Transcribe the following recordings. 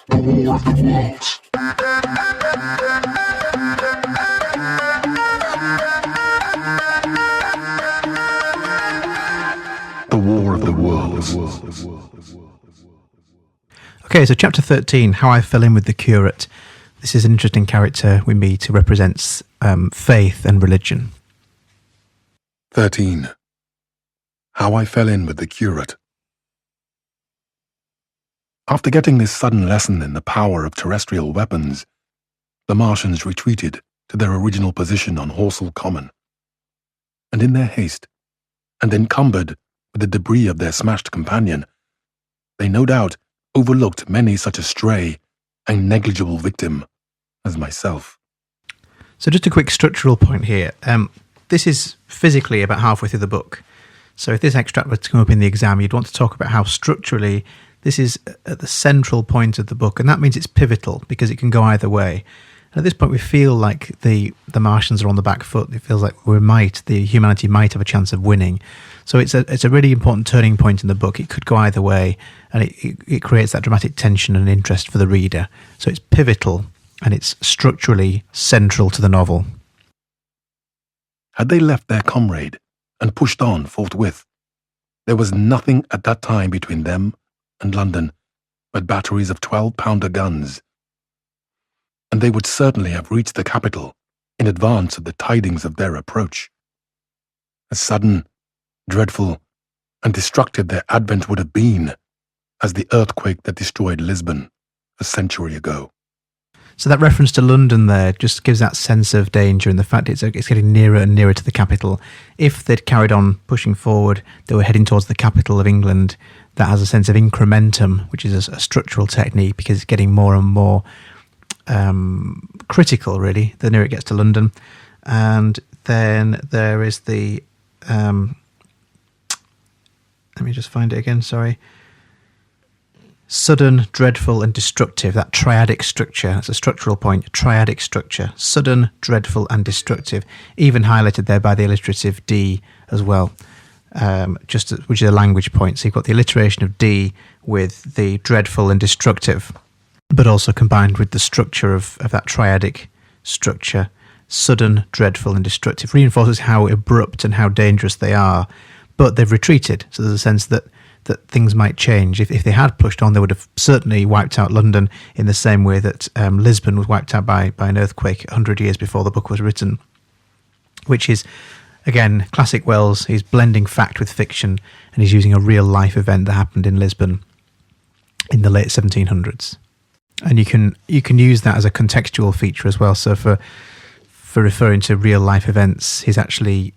The War of the Worlds. The War of the Worlds. Okay, so chapter 13, How I Fell In With the Curate. This is an interesting character we meet who represents faith and religion. 13. How I Fell In With the Curate. After getting this sudden lesson in the power of terrestrial weapons, the Martians retreated to their original position on Horsell Common. And in their haste, and encumbered with the debris of their smashed companion, they no doubt overlooked many such a stray and negligible victim as myself. So just a quick structural point here. This is physically about halfway through the book. So if this extract were to come up in the exam, you'd want to talk about how structurally this is at the central point of the book, and that means it's pivotal because it can go either way. And at this point, we feel like the Martians are on the back foot. It feels like the humanity might have a chance of winning. So it's a really important turning point in the book. It could go either way, and it creates that dramatic tension and interest for the reader. So it's pivotal, and it's structurally central to the novel. Had they left their comrade and pushed on forthwith, there was nothing at that time between them and London but batteries of 12-pounder guns, and they would certainly have reached the capital in advance of the tidings of their approach. As sudden, dreadful, and destructive their advent would have been as the earthquake that destroyed Lisbon a century ago. So that reference to London there just gives that sense of danger and the fact it's getting nearer and nearer to the capital. If they'd carried on pushing forward, they were heading towards the capital of England. That has a sense of incrementum, which is a structural technique because it's getting more and more critical, really, the nearer it gets to London. And then there is the... let me just find it again, sorry. Sudden, dreadful, and destructive. That triadic structure, that's a structural point, triadic structure. Sudden, dreadful, and destructive. Even highlighted there by the alliterative D as well, which is a language point. So you've got the alliteration of D with the dreadful and destructive, but also combined with the structure of that triadic structure. Sudden, dreadful, and destructive reinforces how abrupt and how dangerous they are. But they've retreated, so there's a sense that things might change. If they had pushed on, they would have certainly wiped out London in the same way that Lisbon was wiped out by an earthquake 100 years before the book was written, which is, again, classic Wells. He's blending fact with fiction, and he's using a real-life event that happened in Lisbon in the late 1700s. And you can use that as a contextual feature as well. So for referring to real-life events, he's actually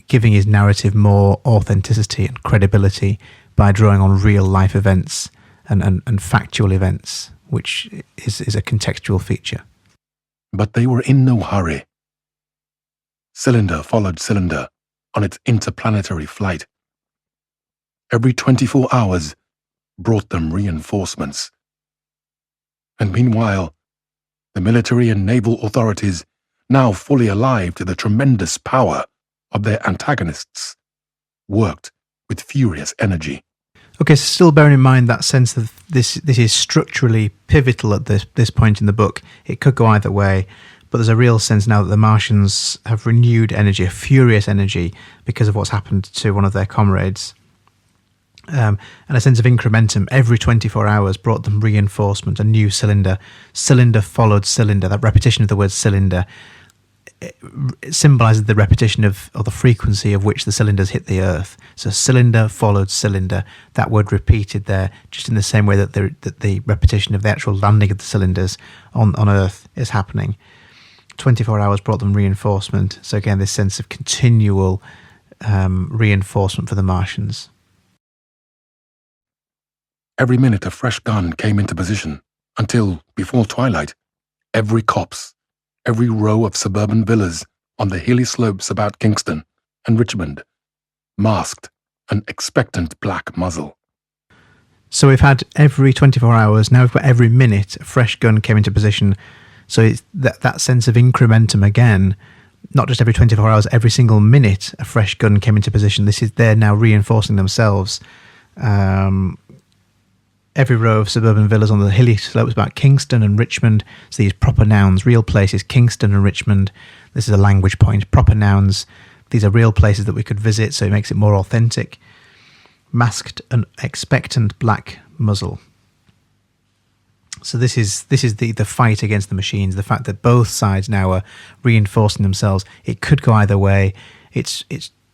giving his narrative more authenticity and credibility by drawing on real-life events and factual events, which is a contextual feature. But they were in no hurry. Cylinder followed cylinder on its interplanetary flight. Every 24 hours brought them reinforcements. And meanwhile, the military and naval authorities, now fully alive to the tremendous power of their antagonists, worked with furious energy. Okay, so still bearing in mind that sense that this is structurally pivotal at this point in the book. It could go either way, but there's a real sense now that the Martians have renewed energy, a furious energy, because of what's happened to one of their comrades. And a sense of incrementum. Every 24 hours brought them reinforcement, a new cylinder. Cylinder followed cylinder. That repetition of the word cylinder it symbolises the repetition of the frequency of which the cylinders hit the earth. So cylinder followed cylinder. That word repeated there, just in the same way that the repetition of the actual landing of the cylinders on earth is happening. 24 hours brought them reinforcement. So again, this sense of continual reinforcement for the Martians. Every minute a fresh gun came into position until, before twilight, every copse, every row of suburban villas on the hilly slopes about Kingston and Richmond masked an expectant black muzzle. So we've had every 24 hours, now we've got every minute a fresh gun came into position. So it's that sense of incrementum again, not just every 24 hours, every single minute a fresh gun came into position. They're now reinforcing themselves. every row of suburban villas on the hilly slopes about Kingston and Richmond. So these proper nouns, real places, Kingston and Richmond. This is a language point. Proper nouns, these are real places that we could visit, so it makes it more authentic. Masked and expectant black muzzle. So this is the fight against the machines, the fact that both sides now are reinforcing themselves. It could go either way. It's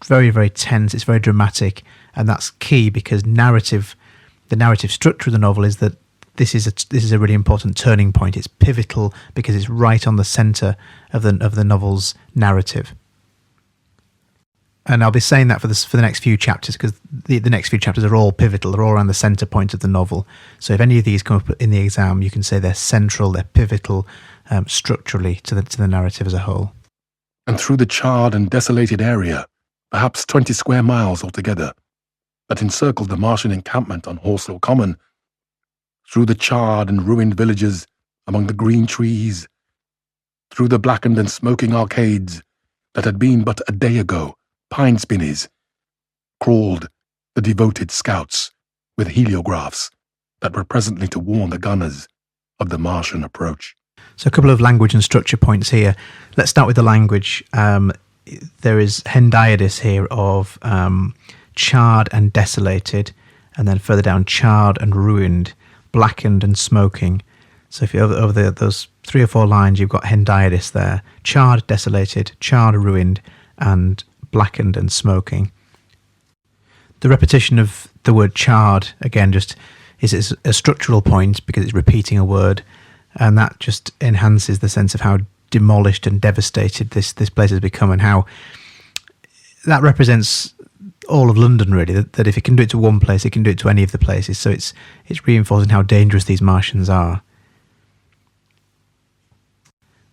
very, very tense, it's very dramatic, and that's key because the narrative structure of the novel is that this is a really important turning point. It's pivotal because it's right on the centre of the novel's narrative. And I'll be saying that for the next few chapters because the next few chapters are all pivotal. They're all around the centre point of the novel. So if any of these come up in the exam, you can say they're central, they're pivotal structurally to the narrative as a whole. And through the charred and desolated area, perhaps 20 square miles altogether, that encircled the Martian encampment on Horsell Common, through the charred and ruined villages among the green trees, through the blackened and smoking arcades that had been but a day ago pine spinneys, crawled the devoted scouts with heliographs that were presently to warn the gunners of the Martian approach. So a couple of language and structure points here. Let's start with the language. There is hendiadys here of charred and desolated, and then further down, charred and ruined, blackened and smoking. So if you over those 3 or 4 lines, you've got hendiadys there: charred, desolated, charred, ruined, and blackened and smoking. The repetition of the word charred, again, just is a structural point because it's repeating a word, and that just enhances the sense of how demolished and devastated this place has become, and how that represents all of London, really, that if it can do it to one place, it can do it to any of the places. So it's reinforcing how dangerous these Martians are.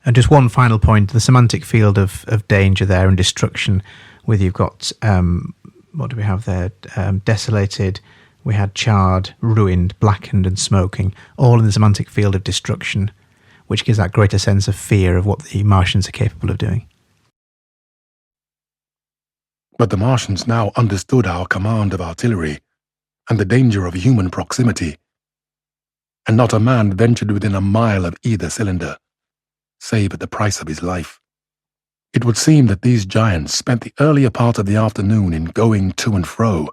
And just one final point, the semantic field of danger there and destruction, with you've got, what do we have there? Desolated, we had charred, ruined, blackened and smoking, all in the semantic field of destruction, which gives that greater sense of fear of what the Martians are capable of doing. But the Martians now understood our command of artillery and the danger of human proximity, and not a man ventured within a mile of either cylinder, save at the price of his life. It would seem that these giants spent the earlier part of the afternoon in going to and fro,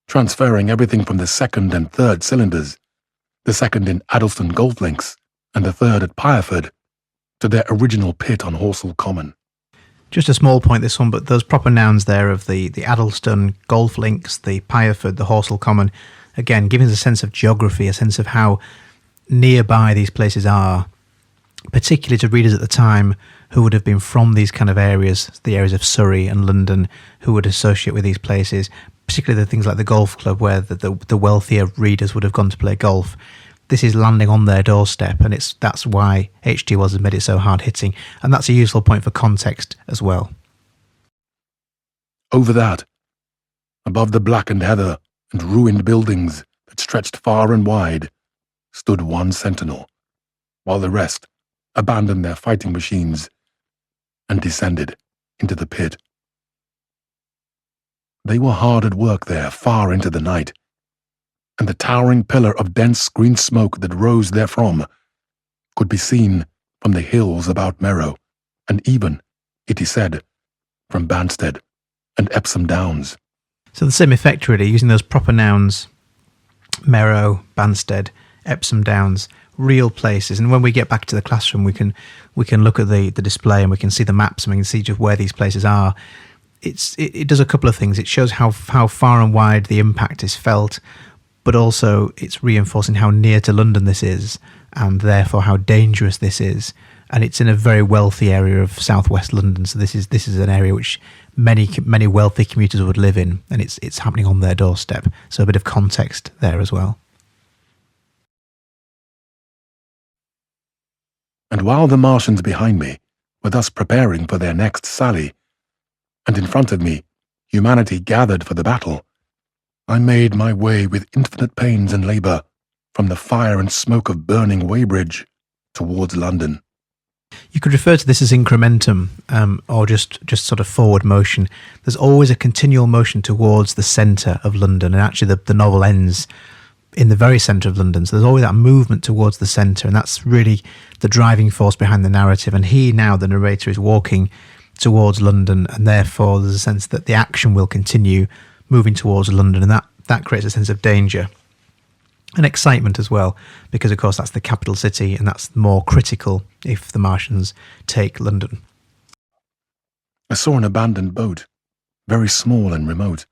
transferring everything from the 2nd and 3rd cylinders, the 2nd in Addleston Golf Links and the 3rd at Pireford, to their original pit on Horsell Common. Just a small point, this one, but those proper nouns there of the Addleston Golf Links, the Pireford, the Horsell Common, again, giving us a sense of geography, a sense of how nearby these places are, particularly to readers at the time who would have been from these kind of areas, the areas of Surrey and London, who would associate with these places, particularly the things like the golf club where the wealthier readers would have gone to play golf. This is landing on their doorstep, and that's why H.G. Wells has made it so hard-hitting, and that's a useful point for context as well. Over that, above the blackened heather and ruined buildings that stretched far and wide, stood one sentinel, while the rest abandoned their fighting machines and descended into the pit. They were hard at work there far into the night, and the towering pillar of dense green smoke that rose therefrom could be seen from the hills about Merrow, and even, it is said, from Banstead and Epsom Downs. So the same effect, really, using those proper nouns, Merrow, Banstead, Epsom Downs, real places. And when we get back to the classroom, we can look at the display and we can see the maps and we can see just where these places are. It does a couple of things. It shows how far and wide the impact is felt, but also it's reinforcing how near to London this is, and therefore how dangerous this is. And it's in a very wealthy area of southwest London, so this is an area which many wealthy commuters would live in, and it's happening on their doorstep. So a bit of context there as well. And while the Martians behind me were thus preparing for their next sally, and in front of me humanity gathered for the battle, I made my way with infinite pains and labour from the fire and smoke of burning Weybridge towards London. You could refer to this as incrementum, or just sort of forward motion. There's always a continual motion towards the centre of London, and actually the novel ends in the very centre of London. So there's always that movement towards the centre, and that's really the driving force behind the narrative. And he, now the narrator, is walking towards London, and therefore there's a sense that the action will continue moving towards London, and that creates a sense of danger and excitement as well, because of course that's the capital city, and that's more critical if the Martians take London. I saw an abandoned boat, very small and remote,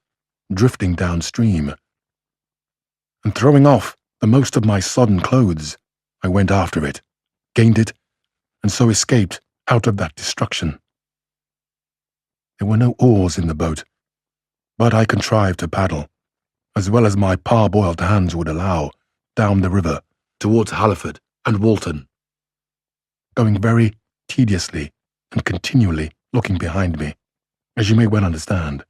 drifting downstream. And throwing off the most of my sodden clothes, I went after it, gained it, and so escaped out of that destruction. There were no oars in the boat, but I contrived to paddle, as well as my parboiled hands would allow, down the river towards Halliford and Walton, going very tediously and continually looking behind me, as you may well understand.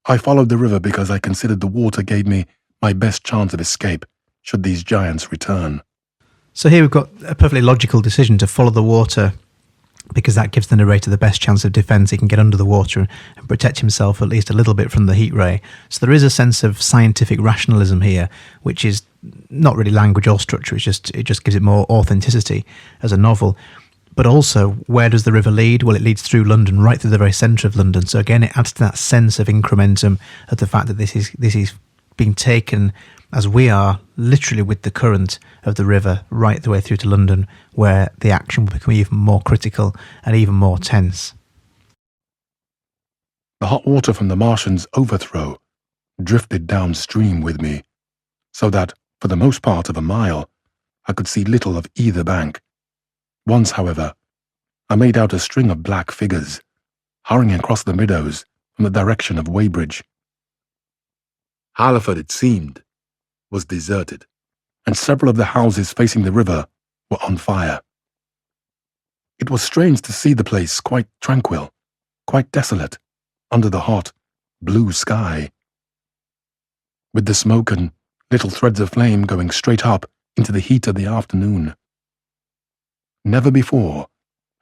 I followed the river because I considered the water gave me my best chance of escape should these giants return. So here we've got a perfectly logical decision to follow the water, because that gives the narrator the best chance of defence. He can get under the water and protect himself at least a little bit from the heat ray. So there is a sense of scientific rationalism here, which is not really language or structure. It just gives it more authenticity as a novel. But also, where does the river lead? Well, it leads through London, right through the very centre of London. So again, it adds to that sense of incrementum, of the fact that this is being taken as we are, literally with the current of the river, right the way through to London, where the action will become even more critical and even more tense. The hot water from the Martians' overthrow drifted downstream with me, so that, for the most part of a mile, I could see little of either bank. Once, however, I made out a string of black figures, hurrying across the meadows from the direction of Weybridge. Halliford, it seemed, was deserted, and several of the houses facing the river were on fire. It was strange to see the place quite tranquil, quite desolate, under the hot, blue sky, with the smoke and little threads of flame going straight up into the heat of the afternoon. Never before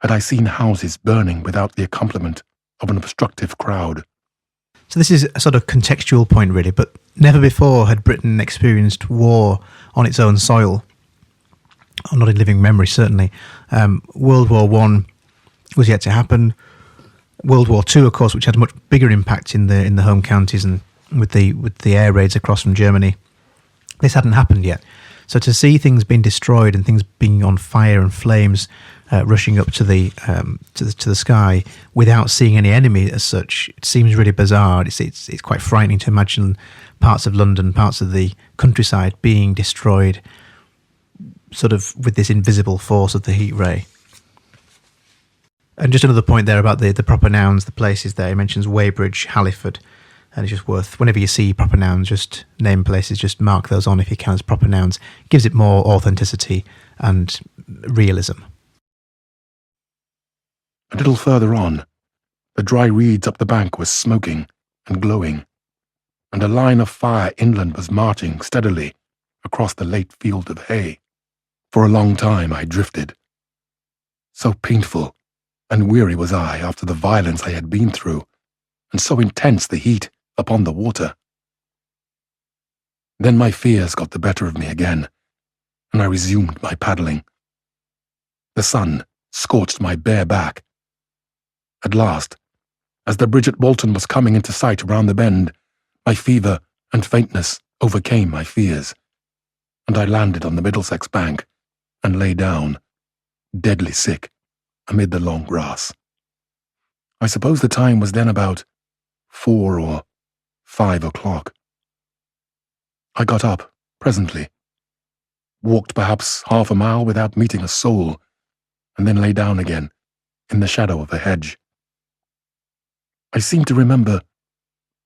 had I seen houses burning without the accompaniment of an obstructive crowd. So this is a sort of contextual point, really, but never before had Britain experienced war on its own soil, or not in living memory, certainly. World War I was yet to happen. World War II, of course, which had a much bigger impact in the home counties and with the air raids across from Germany, this hadn't happened yet. So to see things being destroyed and things being on fire and flames rushing up to the sky without seeing any enemy as such, it seems really bizarre. It's quite frightening to imagine parts of London, parts of the countryside being destroyed, sort of with this invisible force of the heat ray. And just another point there about the proper nouns, the places there. He mentions Weybridge, Halliford. And it's just worth, whenever you see proper nouns, just name places, just mark those on if you can as proper nouns. It gives it more authenticity and realism. A little further on, the dry reeds up the bank were smoking and glowing, and a line of fire inland was marching steadily across the late field of hay. For a long time I drifted. So painful and weary was I after the violence I had been through, and so intense the heat upon the water. Then my fears got the better of me again, and I resumed my paddling. The sun scorched my bare back. At last, as the bridge at Walton was coming into sight round the bend, my fever and faintness overcame my fears, and I landed on the Middlesex bank and lay down, deadly sick, amid the long grass. I suppose the time was then about 4 or 5 o'clock. I got up presently, walked perhaps half a mile without meeting a soul, and then lay down again in the shadow of a hedge. I seem to remember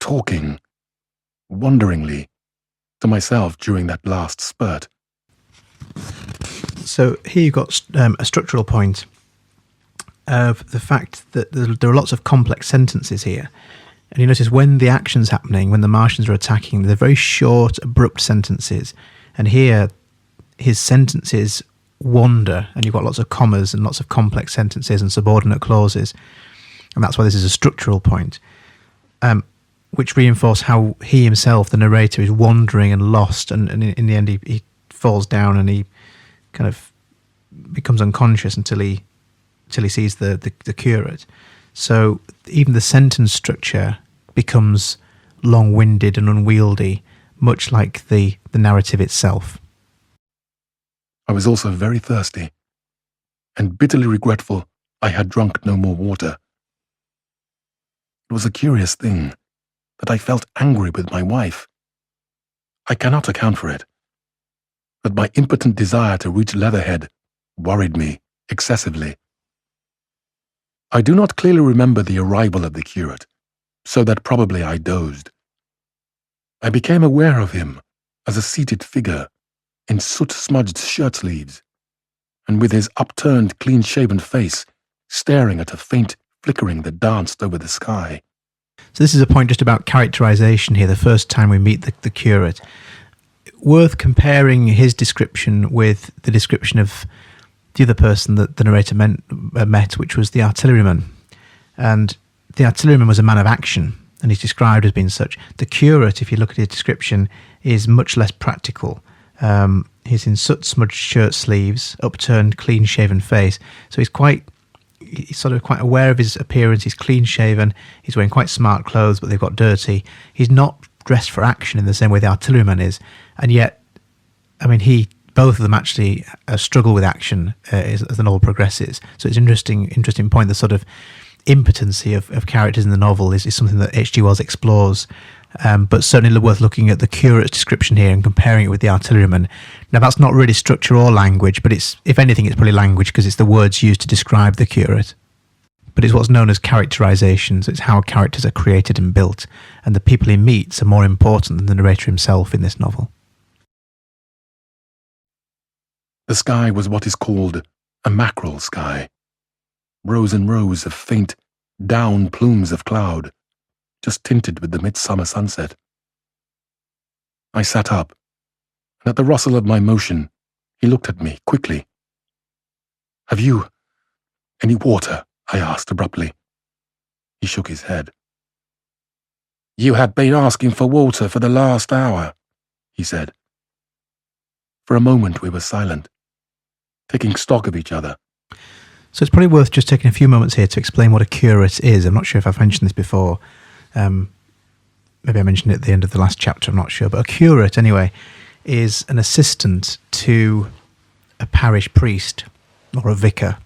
talking wonderingly to myself during that last spurt. So here you've got a structural point of the fact that there are lots of complex sentences here. And you notice when the action's happening, when the Martians are attacking, they're very short, abrupt sentences. And here, his sentences wander, and you've got lots of commas and lots of complex sentences and subordinate clauses. And that's why this is a structural point. which reinforce how he himself, the narrator, is wandering and lost, and in the end he falls down and he kind of becomes unconscious until he sees the curate. So even the sentence structure becomes long-winded and unwieldy, much like the narrative itself. I was also very thirsty, and bitterly regretful I had drunk no more water. It was a curious thing that I felt angry with my wife. I cannot account for it, but my impotent desire to reach Leatherhead worried me excessively. I do not clearly remember the arrival of the curate, so that probably I dozed. I became aware of him as a seated figure in soot-smudged shirt-sleeves, and with his upturned, clean-shaven face staring at a faint flickering that danced over the sky. So this is a point just about characterization here, the first time we meet the curate. Worth comparing his description with the description of the other person that the narrator met, which was the artilleryman. And the artilleryman was a man of action, and he's described as being such. The curate, if you look at his description, is much less practical. He's in soot-smudged shirt sleeves, upturned, clean-shaven face. So he's sort of quite aware of his appearance. He's clean-shaven. He's wearing quite smart clothes, but they've got dirty. He's not dressed for action in the same way the artilleryman is. And yet, I mean, both of them actually struggle with action as the novel progresses. So it's an interesting point. The sort of impotency of characters in the novel is something that H.G. Wells explores, but certainly worth looking at the curate's description here and comparing it with the artilleryman. Now, that's not really structure or language, but if anything, it's probably language because it's the words used to describe the curate. But it's what's known as characterization, so it's how characters are created and built, and the people he meets are more important than the narrator himself in this novel. The sky was what is called a mackerel sky. Rows and rows of faint, down plumes of cloud, just tinted with the midsummer sunset. I sat up, and at the rustle of my motion, he looked at me quickly. "Have you any water?" I asked abruptly. He shook his head. "You have been asking for water for the last hour," he said. For a moment we were silent, taking stock of each other. So it's probably worth just taking a few moments here to explain what a curate is. I'm not sure if I've mentioned this before. Maybe I mentioned it at the end of the last chapter, I'm not sure. But a curate, anyway, is an assistant to a parish priest or a vicar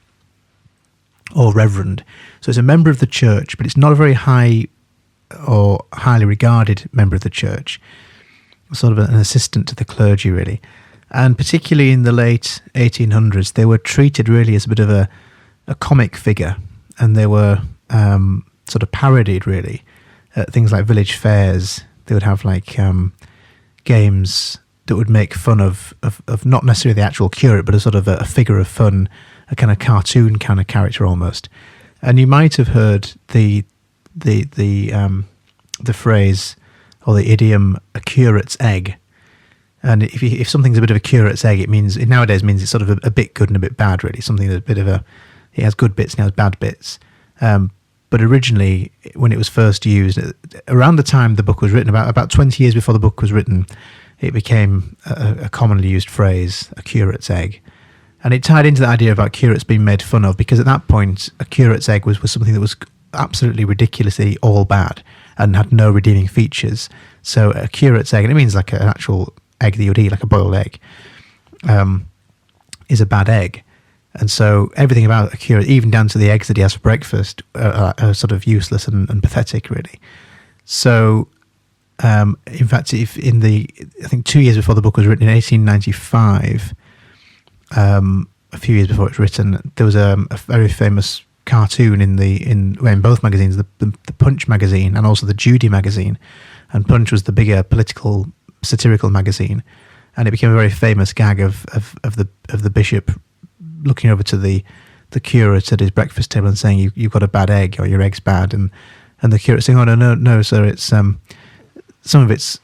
or reverend. So it's a member of the church, but it's not a very high or highly regarded member of the church. Sort of an assistant to the clergy, really. And particularly in the late 1800s, they were treated really as a bit of a comic figure, and they were sort of parodied, really. At things like village fairs, they would have like games that would make fun of not necessarily the actual curate, but a sort of a figure of fun, a kind of cartoon kind of character almost. And you might have heard the phrase or the idiom "a curate's egg." And if something's a bit of a curate's egg, nowadays means it's sort of a bit good and a bit bad, really. Something that's a bit of it has good bits and it has bad bits. But originally, when it was first used, around the time the book was written, about 20 years before the book was written, it became a commonly used phrase, a curate's egg. And it tied into the idea about curates being made fun of, because at that point, a curate's egg was something that was absolutely ridiculously all bad and had no redeeming features. So a curate's egg, and it means like an actual egg that you would eat, like a boiled egg, is a bad egg. And so everything about a curate, even down to the eggs that he has for breakfast, are sort of useless and pathetic, really. So, in fact, I think 2 years before the book was written, in 1895, a few years before it was written, there was a very famous cartoon in both magazines, the Punch magazine and also the Judy magazine. And Punch was the bigger political satirical magazine, and it became a very famous gag of the bishop looking over to the curate at his breakfast table and saying, "You've got a bad egg, or your egg's bad," and the curate saying, "Oh no, sir, it's some parts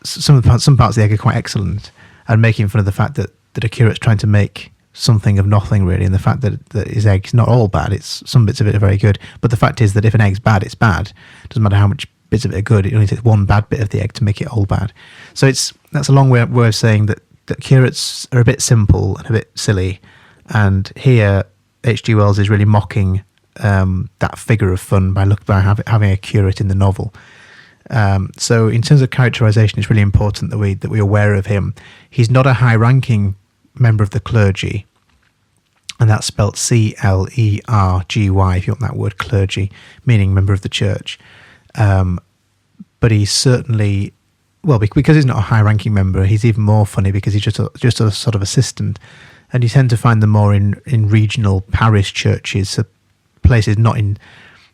of the egg are quite excellent," and making fun of the fact that a curate's trying to make something of nothing, really, and the fact that his egg's not all bad. It's some bits of it are very good, but the fact is that if an egg's bad, it's bad. It doesn't matter how much bits of it are good. It only takes one bad bit of the egg to make it all bad. So that's a long way of saying that curates are a bit simple and a bit silly. And here, H.G. Wells is really mocking that figure of fun by having a curate in the novel. So in terms of characterization, it's really important that we're aware of him. He's not a high-ranking member of the clergy, and that's spelt C-L-E-R-G-Y, if you want that word, clergy, meaning member of the church. But he's certainly, well, because he's not a high-ranking member, he's even more funny because he's just a sort of assistant. And you tend to find them more in regional parish churches, so places not in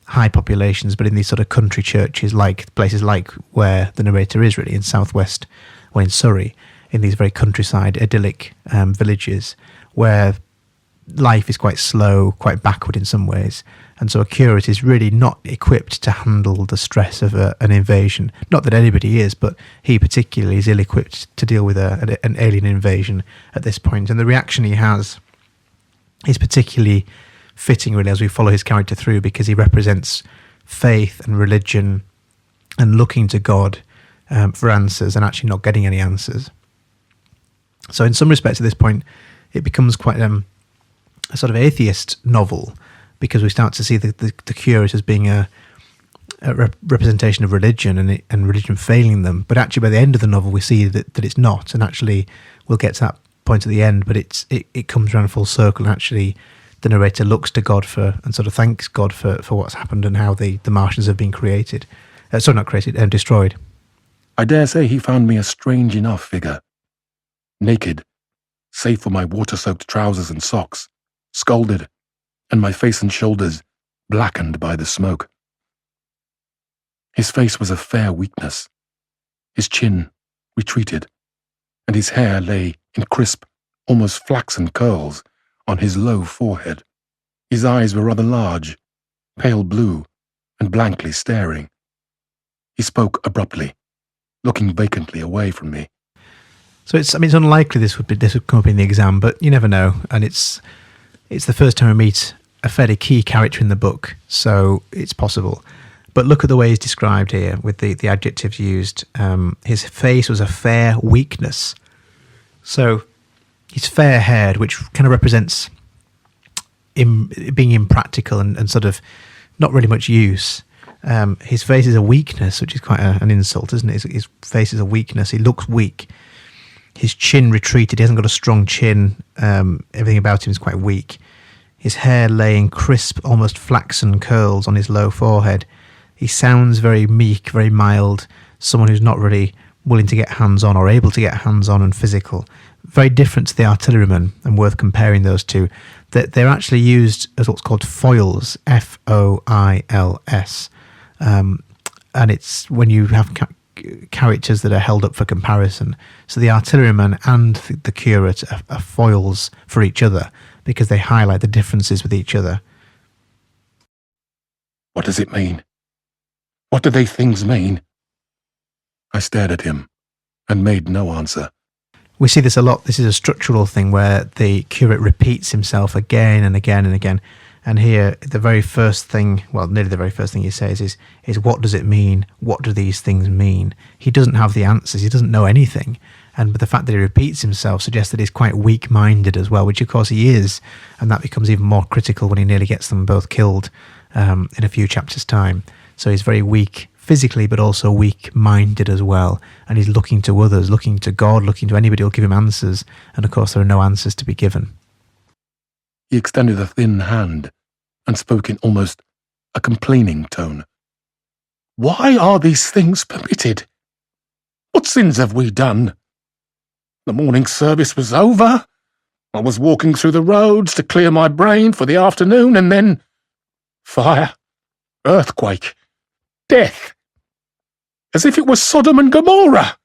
high populations, but in these sort of country churches, like places like where the narrator is really, in southwest or in Surrey, in these very countryside, idyllic villages where life is quite slow, quite backward in some ways. And so a curate is really not equipped to handle the stress of an invasion. Not that anybody is, but he particularly is ill-equipped to deal with an alien invasion at this point. And the reaction he has is particularly fitting, really, as we follow his character through, because he represents faith and religion and looking to God for answers and actually not getting any answers. So in some respects at this point, it becomes quite a sort of atheist novel, because we start to see the curate as being a representation of religion and religion failing them. But actually by the end of the novel, we see that it's not. And actually, we'll get to that point at the end, but it comes around full circle. And actually, the narrator looks to God and sort of thanks God for what's happened and how the Martians have been created. Not created, destroyed. I dare say he found me a strange enough figure. Naked, save for my water-soaked trousers and socks, scalded, and my face and shoulders blackened by the smoke. His face was a fair weakness. His chin retreated, and his hair lay in crisp, almost flaxen curls on his low forehead. His eyes were rather large, pale blue, and blankly staring. He spoke abruptly, looking vacantly away from me. So it's unlikely this would come up in the exam, but you never know. And it's the first time we meet a fairly key character in the book, so it's possible. But look at the way he's described here with the adjectives used. His face was a fair weakness. So he's fair-haired, which kind of represents being impractical and sort of not really much use. His face is a weakness, which is quite an insult, isn't it? His face is a weakness. He looks weak. His chin retreated. He hasn't got a strong chin. Everything about him is quite weak. His hair lay in crisp, almost flaxen curls on his low forehead. He sounds very meek, very mild, someone who's not really willing to get hands-on or able to get hands-on and physical. Very different to the artilleryman, and worth comparing those two. That they're actually used as what's called foils, F-O-I-L-S. And it's when you have characters that are held up for comparison. So the artilleryman and the curate are foils for each other because they highlight the differences with each other. What does it mean? What do they things mean? I stared at him and made no answer. We see this a lot. This is a structural thing where the curate repeats himself again and again and again. And here, the very first thing, well, nearly the very first thing he says is what does it mean? What do these things mean? He doesn't have the answers. He doesn't know anything. And the fact that he repeats himself suggests that he's quite weak-minded as well, which of course he is. And that becomes even more critical when he nearly gets them both killed in a few chapters' time. So he's very weak physically, but also weak-minded as well. And he's looking to others, looking to God, looking to anybody who'll give him answers. And of course, there are no answers to be given. He extended a thin hand and spoke in almost a complaining tone. Why are these things permitted? What sins have we done? The morning service was over. I was walking through the roads to clear my brain for the afternoon, and then fire, earthquake, death. As if it was Sodom and Gomorrah.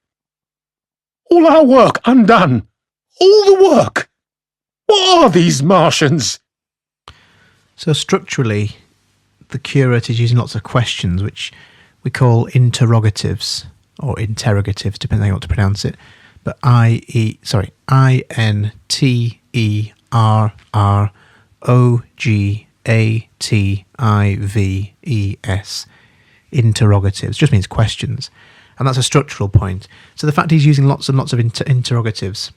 All our work undone. All the work. What are these Martians? So structurally, the curate is using lots of questions, which we call interrogatives or interrogatives, depending on how you want to pronounce it. But interrogatives. interrogatives. Just means questions. And that's a structural point. So the fact he's using lots and lots of interrogatives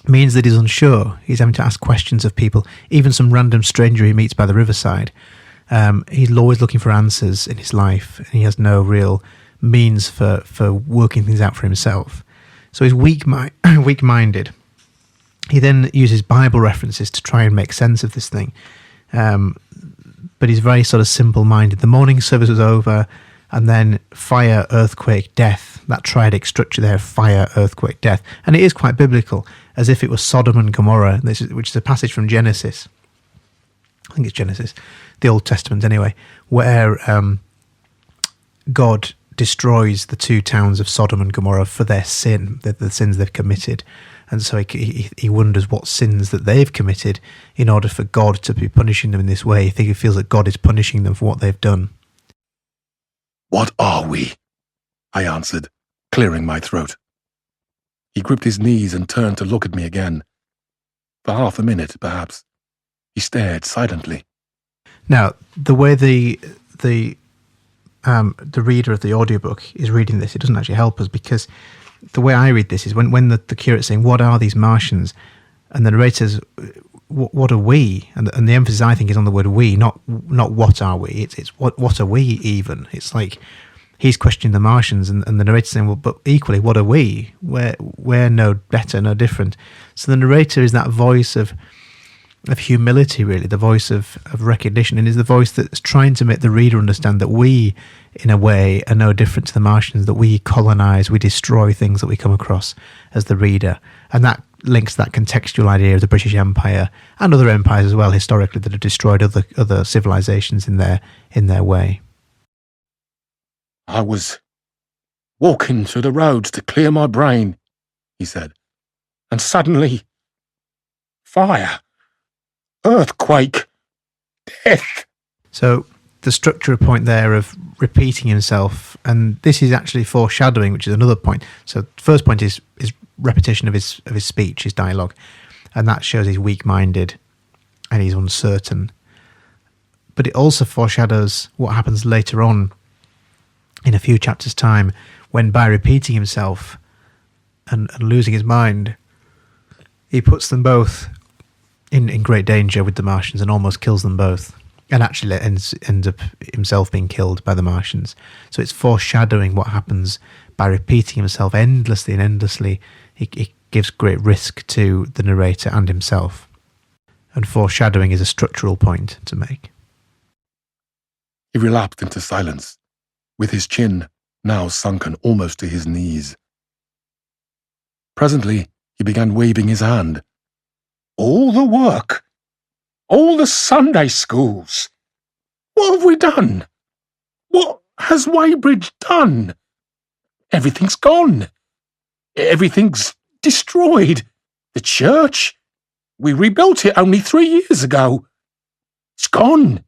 means that he's unsure. He's having to ask questions of people, even some random stranger he meets by the riverside. He's always looking for answers in his life, and he has no real means for working things out for himself. So he's weak-minded. He then uses Bible references to try and make sense of this thing. But he's very sort of simple-minded. The morning service was over, and then fire, earthquake, death. That triadic structure there, fire, earthquake, death. And it is quite biblical, as if it was Sodom and Gomorrah, which is a passage from Genesis. I think it's Genesis, the Old Testament anyway, where God destroys the two towns of Sodom and Gomorrah for their sin, the sins they've committed. And so he wonders what sins that they've committed in order for God to be punishing them in this way. He feels that God is punishing them for what they've done. What are we? I answered, clearing my throat. He gripped his knees and turned to look at me again. For half a minute, perhaps, he stared silently. Now, the way the reader of the audiobook is reading this, it doesn't actually help us, because the way I read this is when the curate's saying, what are these Martians? And the narrator says, what are we? And the emphasis, I think, is on the word we, not what are we. It's what are we even? It's like he's questioning the Martians, and the narrator's saying, well, but equally, what are we? We're no better, no different. So the narrator is that voice of humility, really, the voice of recognition, and is the voice that's trying to make the reader understand that we, in a way, are no different to the Martians, that we colonise, we destroy things that we come across as the reader. And that links that contextual idea of the British Empire and other empires as well, historically, that have destroyed other civilisations in their way. I was walking through the roads to clear my brain, he said, and suddenly, fire, earthquake, death. So the structural point there of repeating himself, and this is actually foreshadowing, which is another point. So the first point is repetition of his speech, his dialogue, and that shows he's weak-minded and he's uncertain. But it also foreshadows what happens later on in a few chapters' time, when by repeating himself and losing his mind, he puts them both in great danger with the Martians and almost kills them both, and actually ends up himself being killed by the Martians. So it's foreshadowing what happens by repeating himself endlessly and endlessly. It gives great risk to the narrator and himself. And foreshadowing is a structural point to make. He relapsed into silence, with his chin now sunken almost to his knees. Presently, he began waving his hand. All the work, all the Sunday schools. What have we done? What has Weybridge done? Everything's gone. Everything's destroyed. The church, we rebuilt it only 3 years ago. It's gone.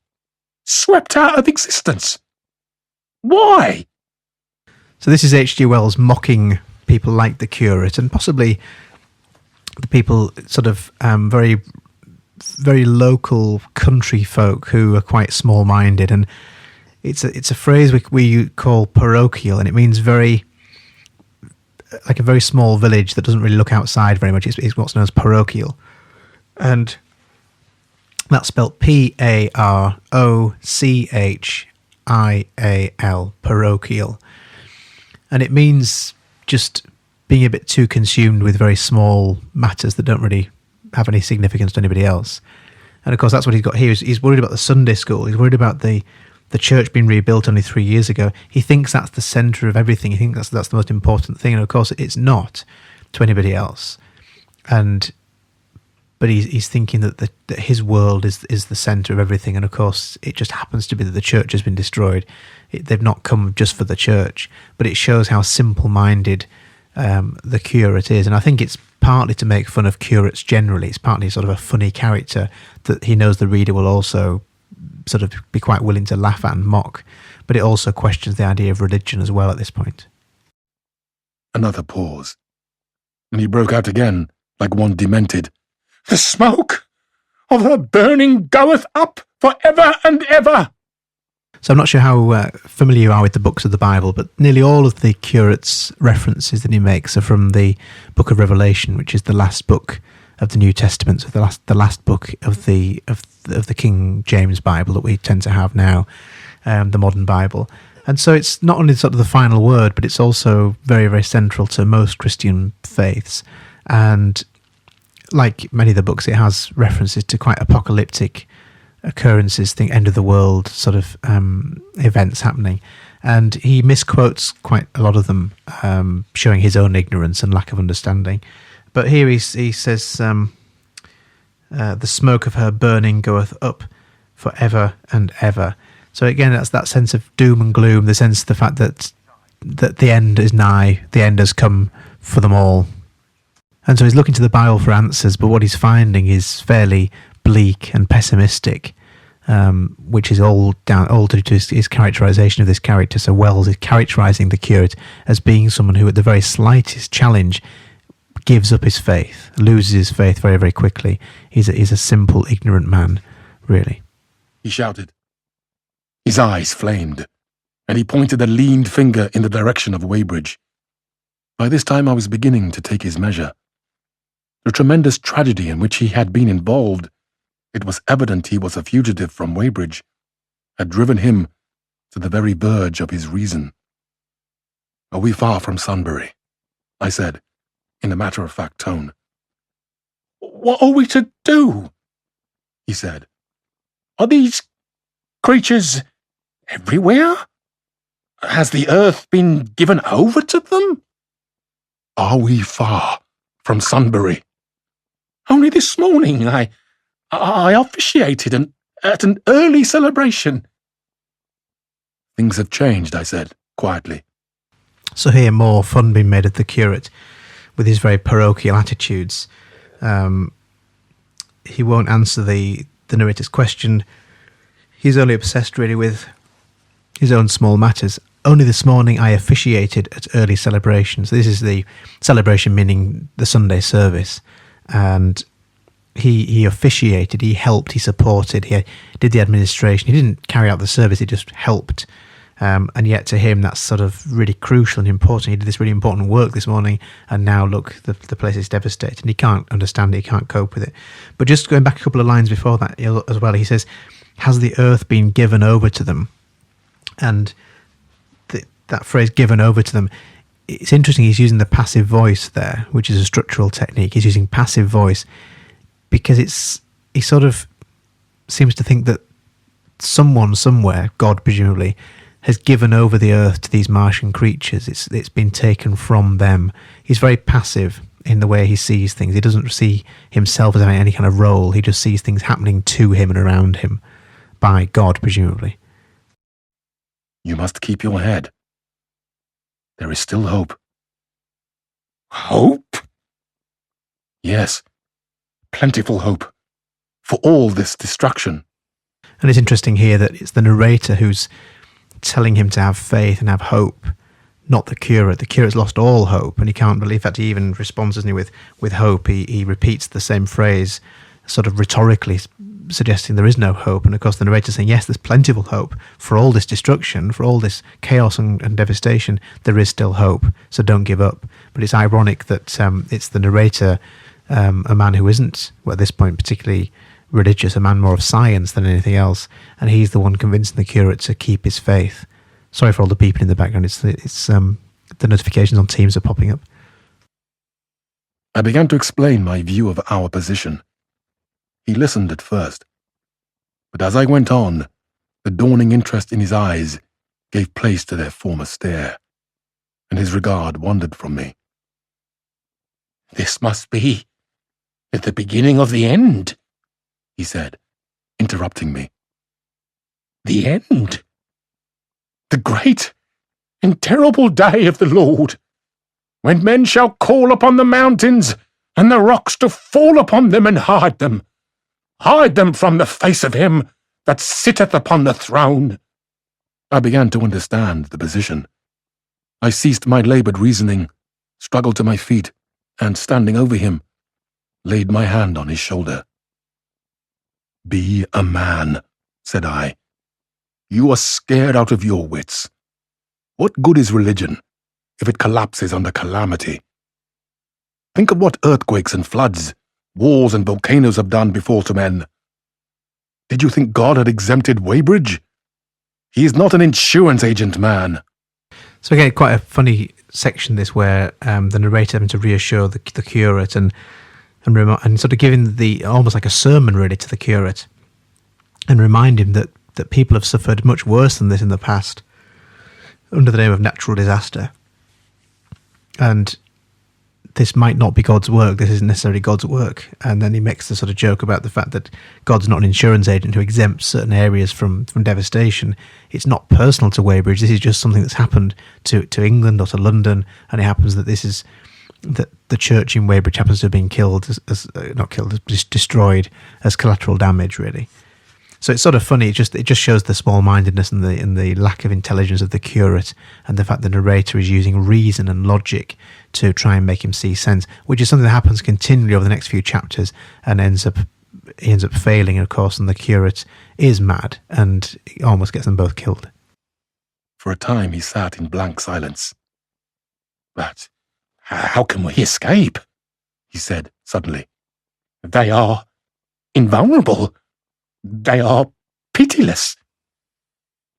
Swept out of existence. Why? So this is H.G. Wells mocking people like the curate, and possibly the people sort of very, very local country folk who are quite small-minded. And it's a phrase we call parochial, and it means very, like a very small village that doesn't really look outside very much. It's what's known as parochial. And that's spelled P-A-R-O-C-H-I-A-L, parochial. And it means just being a bit too consumed with very small matters that don't really have any significance to anybody else. And of course, that's what he's got here. He's worried about the Sunday school. He's worried about the church being rebuilt only 3 years ago. He thinks that's the centre of everything. He thinks that's the most important thing. And of course, it's not to anybody else. But he's thinking that his world is the centre of everything. And of course, it just happens to be that the church has been destroyed. They've not come just for the church. But it shows how simple-minded the curate is. And I think it's partly to make fun of curates generally. It's partly sort of a funny character that he knows the reader will also sort of be quite willing to laugh at and mock. But it also questions the idea of religion as well at this point. Another pause. And he broke out again, like one demented. The smoke of her burning goeth up for ever and ever. So I'm not sure how familiar you are with the books of the Bible, but nearly all of the Curate's references that he makes are from the book of Revelation, which is the last book of the New Testament, so the last book of the King James Bible that we tend to have now, the modern Bible. And so it's not only sort of the final word, but it's also very, very central to most Christian faiths. And like many of the books, it has references to quite apocalyptic occurrences, the end of the world sort of events happening. And he misquotes quite a lot of them, showing his own ignorance and lack of understanding. But here he says, the smoke of her burning goeth up for ever and ever. So again, that's that sense of doom and gloom, the sense of the fact that the end is nigh, the end has come for them all. And so he's looking to the Bible for answers, but what he's finding is fairly bleak and pessimistic, which is all to do to his characterization of this character. So Wells is characterizing the curate as being someone who, at the very slightest challenge, gives up his faith, loses his faith very, very quickly. He's a simple, ignorant man, really. He shouted. His eyes flamed, and he pointed a leaned finger in the direction of Weybridge. By this time I was beginning to take his measure. The tremendous tragedy in which he had been involved, it was evident he was a fugitive from Weybridge, had driven him to the very verge of his reason. "Are we far from Sunbury?" I said, in a matter-of-fact tone. "What are we to do?" he said. "Are these creatures everywhere? Has the earth been given over to them?" "Are we far from Sunbury?" "Only this morning I officiated at an early celebration." "Things have changed," I said, quietly. So here more fun being made of the curate with his very parochial attitudes. He won't answer the narrator's question. He's only obsessed really with his own small matters. "Only this morning I officiated at early celebrations." This is the celebration meaning the Sunday service. And he officiated, he helped, he supported, he did the administration. He didn't carry out the service, he just helped. And yet to him that's sort of really crucial and important. He did this really important work this morning, and now look, the place is devastated. He can't understand it, he can't cope with it. But just going back a couple of lines before that as well, he says, "Has the earth been given over to them?" And that phrase, "given over to them," it's interesting, he's using the passive voice there, which is a structural technique. He's using passive voice because he sort of seems to think that someone somewhere, God presumably, has given over the earth to these Martian creatures. It's been taken from them. He's very passive in the way he sees things. He doesn't see himself as having any kind of role. He just sees things happening to him and around him by God, presumably. "You must keep your head. There is still hope." "Hope?" "Yes, plentiful hope for all this destruction." And it's interesting here that it's the narrator who's telling him to have faith and have hope, not the curate. The curate's lost all hope, and he can't believe that. He even responds, doesn't he, with hope. He repeats the same phrase, sort of rhetorically, suggesting there is no hope. And of course the narrator's saying, yes, there's plentiful hope for all this destruction, for all this chaos and devastation. There is still hope, so don't give up. But it's ironic that it's the narrator, a man who isn't, well, at this point, particularly religious, a man more of science than anything else, and he's the one convincing the curate to keep his faith. Sorry for all the beeping in the background. It's the notifications on Teams are popping up. I began to explain my view of our position. He listened at first, but as I went on, the dawning interest in his eyes gave place to their former stare, and his regard wandered from me. "This must be at the beginning of the end," he said, interrupting me. "The end? The great and terrible day of the Lord, when men shall call upon the mountains and the rocks to fall upon them and hide them from the face of him that sitteth upon the throne." I began to understand the position. I ceased my laboured reasoning, struggled to my feet, and, standing over him, laid my hand on his shoulder. "Be a man," said I. You are scared out of your wits. What good is religion if it collapses under calamity? Think of what earthquakes and floods, wars and volcanoes have done before to men. Did you think God had exempted Weybridge? He is not an insurance agent, man. So again, quite a funny section this, where the narrator having to reassure the curate and sort of giving almost like a sermon really to the curate, and remind him that people have suffered much worse than this in the past under the name of natural disaster, and this might not be God's work. This isn't necessarily God's work. And then he makes the sort of joke about the fact that God's not an insurance agent who exempts certain areas from devastation. It's not personal to Weybridge. This is just something that's happened to England or to London, and it happens that that the church in Weybridge happens to have been destroyed as collateral damage, really. So it's sort of funny. It just shows the small-mindedness and the lack of intelligence of the curate, and the fact the narrator is using reason and logic to try and make him see sense, which is something that happens continually over the next few chapters, and he ends up failing, of course, and the curate is mad and almost gets them both killed. For a time he sat in blank silence. But how can we escape? He said suddenly. They are invulnerable. They are pitiless.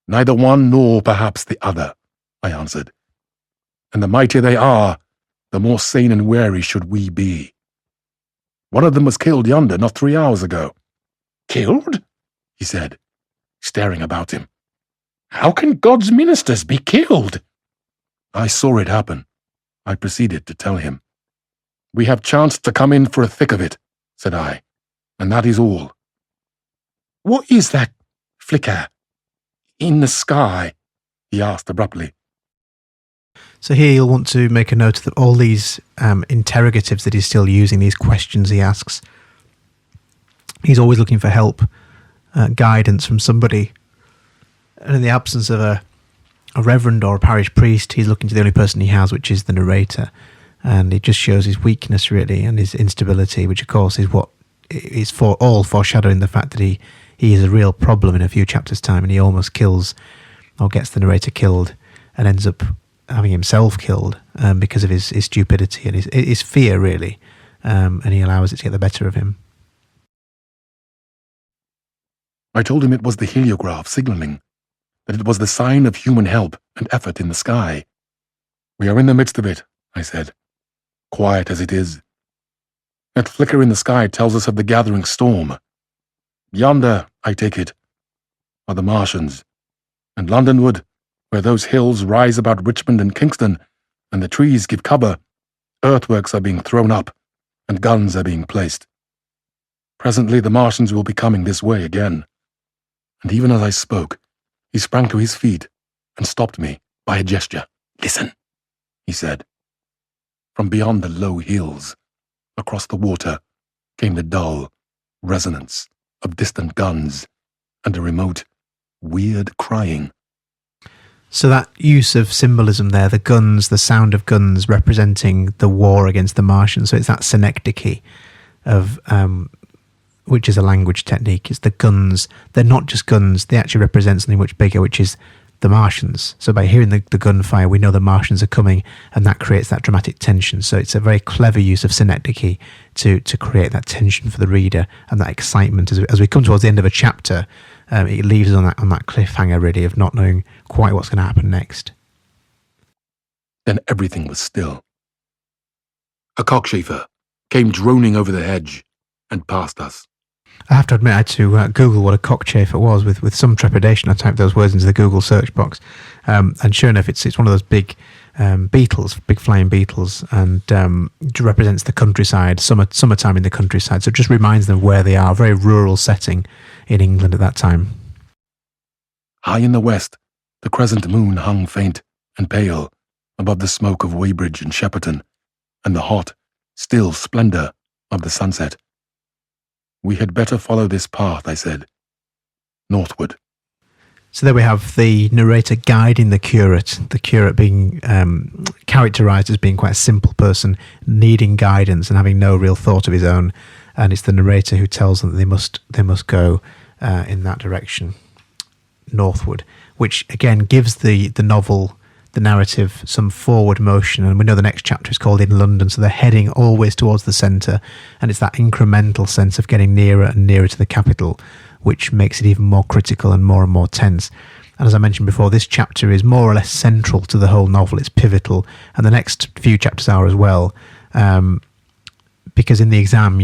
Neither one nor perhaps the other, I answered. And the mightier they are, the more sane and wary should we be. One of them was killed yonder not 3 hours ago. Killed? He said, staring about him. How can God's ministers be killed? I saw it happen. I proceeded to tell him. We have chanced to come in for a thick of it, said I, and that is all. What is that flicker in the sky? He asked abruptly. So here you'll want to make a note that all these interrogatives that he's still using, these questions he asks, he's always looking for help, guidance from somebody. And in the absence of a reverend or a parish priest, he's looking to the only person he has, which is the narrator. And it just shows his weakness, really, and his instability, which, of course, is what is all foreshadowing the fact that he is a real problem in a few chapters' time, and he almost kills or gets the narrator killed and ends up having himself killed because of his stupidity and his fear, really, and he allows it to get the better of him. I told him it was the heliograph signaling, that it was the sign of human help and effort in the sky. We are in the midst of it, I said, quiet as it is. That flicker in the sky tells us of the gathering storm. Yonder, I take it, are the Martians, and Londonward, where those hills rise about Richmond and Kingston, and the trees give cover, earthworks are being thrown up, and guns are being placed. Presently the Martians will be coming this way again. And even as I spoke, he sprang to his feet and stopped me by a gesture. Listen, he said. From beyond the low hills, across the water, came the dull resonance of distant guns and a remote, weird crying. So that use of symbolism there, the guns, the sound of guns representing the war against the Martians. So it's that synecdoche of, which is a language technique. It's the guns. They're not just guns. They actually represent something much bigger, which is the Martians. So by hearing the gunfire, we know the Martians are coming, and that creates that dramatic tension. So it's a very clever use of synecdoche to create that tension for the reader and that excitement. As we come towards the end of a chapter, it leaves us on that cliffhanger, really, of not knowing quite what's going to happen next. Then everything was still. A cockchafer came droning over the hedge and past us. I have to admit, I had to Google what a cockchafer was with some trepidation. I typed those words into the Google search box, and sure enough, it's one of those big beetles, big flying beetles, and it represents the countryside, summertime in the countryside. So it just reminds them where they are, a very rural setting in England at that time. High in the west, the crescent moon hung faint and pale above the smoke of Weybridge and Shepperton, and the hot, still splendour of the sunset. We had better follow this path, I said, northward. So there we have the narrator guiding the curate being characterised as being quite a simple person, needing guidance and having no real thought of his own, and it's the narrator who tells them that they must go in that direction. northward, which again gives the novel, the narrative, some forward motion. And we know the next chapter is called In London, so they're heading always towards the centre, and it's that incremental sense of getting nearer and nearer to the capital, which makes it even more critical and more tense. And as I mentioned before, this chapter is more or less central to the whole novel. It's pivotal, and the next few chapters are as well, because in the exam,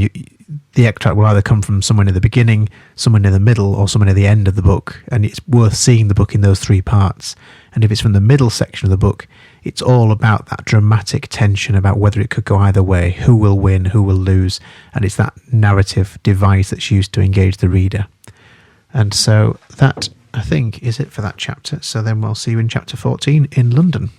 the extract will either come from somewhere near the beginning, somewhere near the middle, or somewhere near the end of the book, and it's worth seeing the book in those three parts. And if it's from the middle section of the book, it's all about that dramatic tension about whether it could go either way, who will win, who will lose, and it's that narrative device that's used to engage the reader. And so that, I think, is it for that chapter. So then we'll see you in chapter 14 in London.